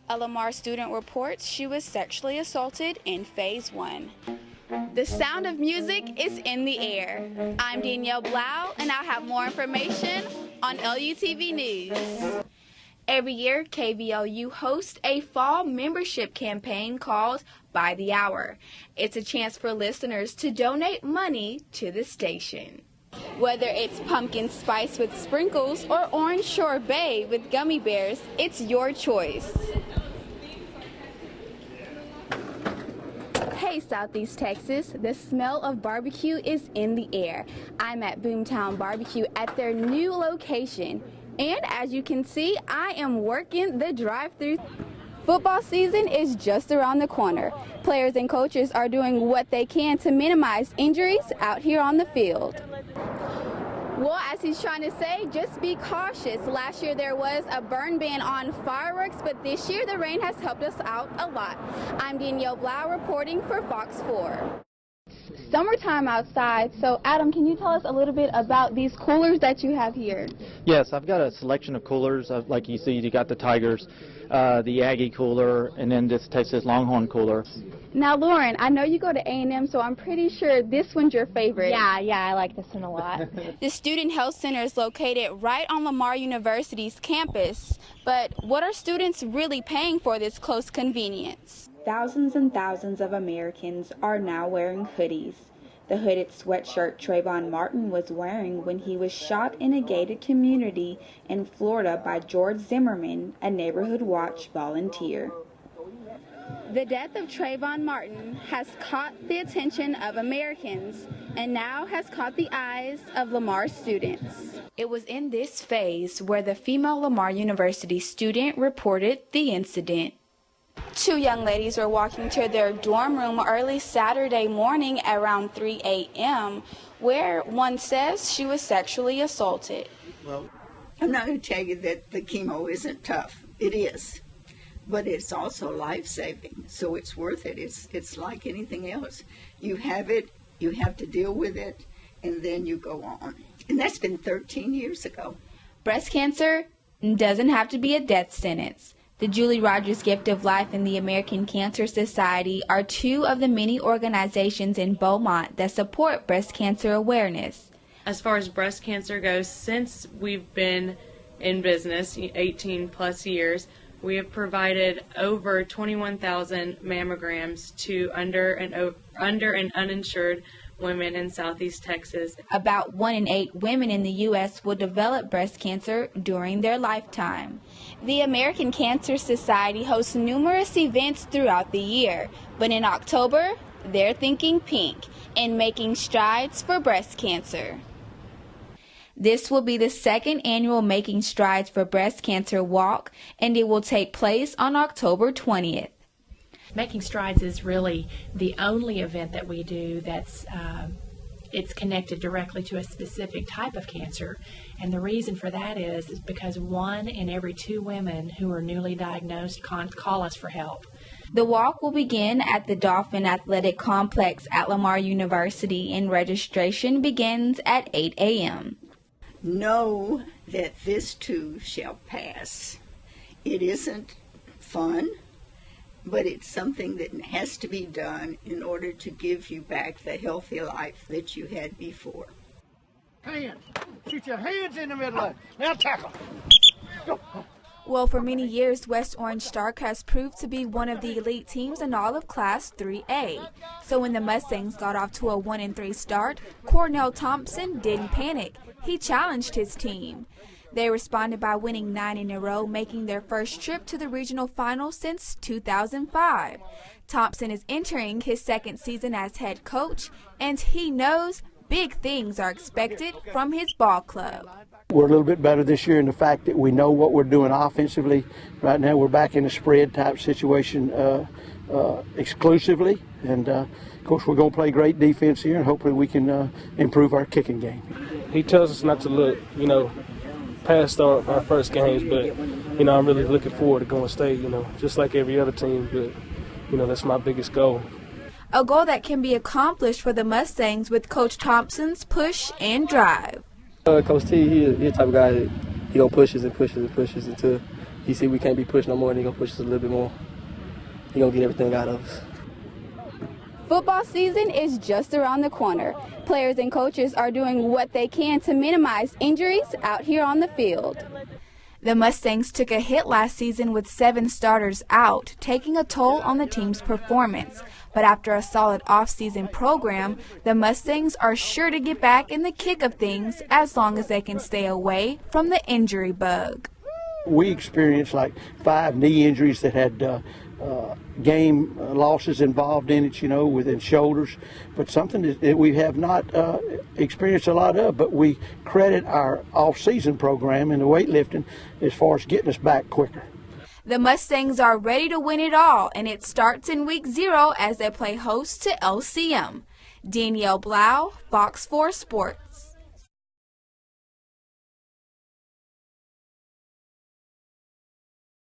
A Lamar student reports she was sexually assaulted in Phase 1. The sound of music is in the air. I'm Danyell Blough, and I'll have more information on LUTV News. Every year, KVLU hosts a fall membership campaign called By the Hour. It's a chance for listeners to donate money to the station. Whether it's pumpkin spice with sprinkles or orange sorbet with gummy bears, it's your choice. Hey Southeast Texas, the smell of barbecue is in the air. I'm at Boomtown Barbecue at their new location. And as you can see, I am working the drive-thru. Football season is just around the corner. Players and coaches are doing what they can to minimize injuries out here on the field. Well, as he's trying to say, just be cautious. Last year there was a burn ban on fireworks, but this year the rain has helped us out a lot. I'm Danyell Blough reporting for Fox 4. Summertime outside, so Adam, can you tell us a little bit about these coolers that you have here? Yes, I've got a selection of coolers. Like you see, you got the Tigers, the Aggie cooler, and then this Texas Longhorn cooler. Now, Lauren, I know you go to A&M, so I'm pretty sure this one's your favorite. Yeah, I like this one a lot. The Student Health Center is located right on Lamar University's campus, but what are students really paying for this close convenience? Thousands and thousands of Americans are now wearing hoodies. The hooded sweatshirt Trayvon Martin was wearing when he was shot in a gated community in Florida by George Zimmerman, a Neighborhood Watch volunteer. The death of Trayvon Martin has caught the attention of Americans and now has caught the eyes of Lamar students. It was in this phase where the female Lamar University student reported the incident. Two young ladies were walking to their dorm room early Saturday morning around 3 a.m., where one says she was sexually assaulted. Well, I'm not going to tell you that the chemo isn't tough. It is. But it's also life-saving, so it's worth it. It's like anything else. You have it, you have to deal with it, and then you go on. And that's been 13 years ago. Breast cancer doesn't have to be a death sentence. The Julie Rogers Gift of Life and the American Cancer Society are two of the many organizations in Beaumont that support breast cancer awareness. As far as breast cancer goes, since we've been in business, 18 plus years, we have provided over 21,000 mammograms to under and uninsured women in Southeast Texas. About 1 in 8 women in the U.S. will develop breast cancer during their lifetime. The American Cancer Society hosts numerous events throughout the year, but in October, they're thinking pink and making strides for breast cancer. This will be the second annual Making Strides for Breast Cancer walk, and it will take place on October 20th. Making Strides is really the only event that we do that's it's connected directly to a specific type of cancer. And the reason for that is because 1 in every 2 women who are newly diagnosed call us for help. The walk will begin at the Dolphin Athletic Complex at Lamar University, and registration begins at 8 a.m. Know that this too shall pass. It isn't fun, but it's something that has to be done in order to give you back the healthy life that you had before. Hands. Shoot your hands in the middle of it. Now tackle. Go. Well, for many years, West Orange Stark has proved to be one of the elite teams in all of Class 3A. So when the Mustangs got off to a 1-3 start, Cornell Thompson didn't panic. He challenged his team. They responded by winning 9 in a row, making their first trip to the regional final since 2005. Thompson is entering his second season as head coach, and he knows big things are expected from his ball club. We're a little bit better this year in the fact that we know what we're doing offensively. Right now we're back in a spread type situation exclusively, and of course we're going to play great defense here, and hopefully we can improve our kicking game. He tells us not to look, past our first games, but, I'm really looking forward to going state, just like every other team, but, that's my biggest goal. A goal that can be accomplished for the Mustangs with Coach Thompson's push and drive. Coach T, he's the type of guy that he push us and pushes and pushes until he see we can't be pushed no more, and he gonna push us a little bit more. He gonna get everything out of us. Football season is just around the corner. Players and coaches are doing what they can to minimize injuries out here on the field. The Mustangs took a hit last season with 7 starters out, taking a toll on the team's performance. But after a solid off-season program, the Mustangs are sure to get back in the kick of things as long as they can stay away from the injury bug. We experienced like 5 knee injuries that had game losses involved in it, within shoulders, but something that we have not experienced a lot of, but we credit our off-season program in the weightlifting as far as getting us back quicker. The Mustangs are ready to win it all, and it starts in week 0 as they play host to LCM. Danyell, Blough, Fox 4 Sports.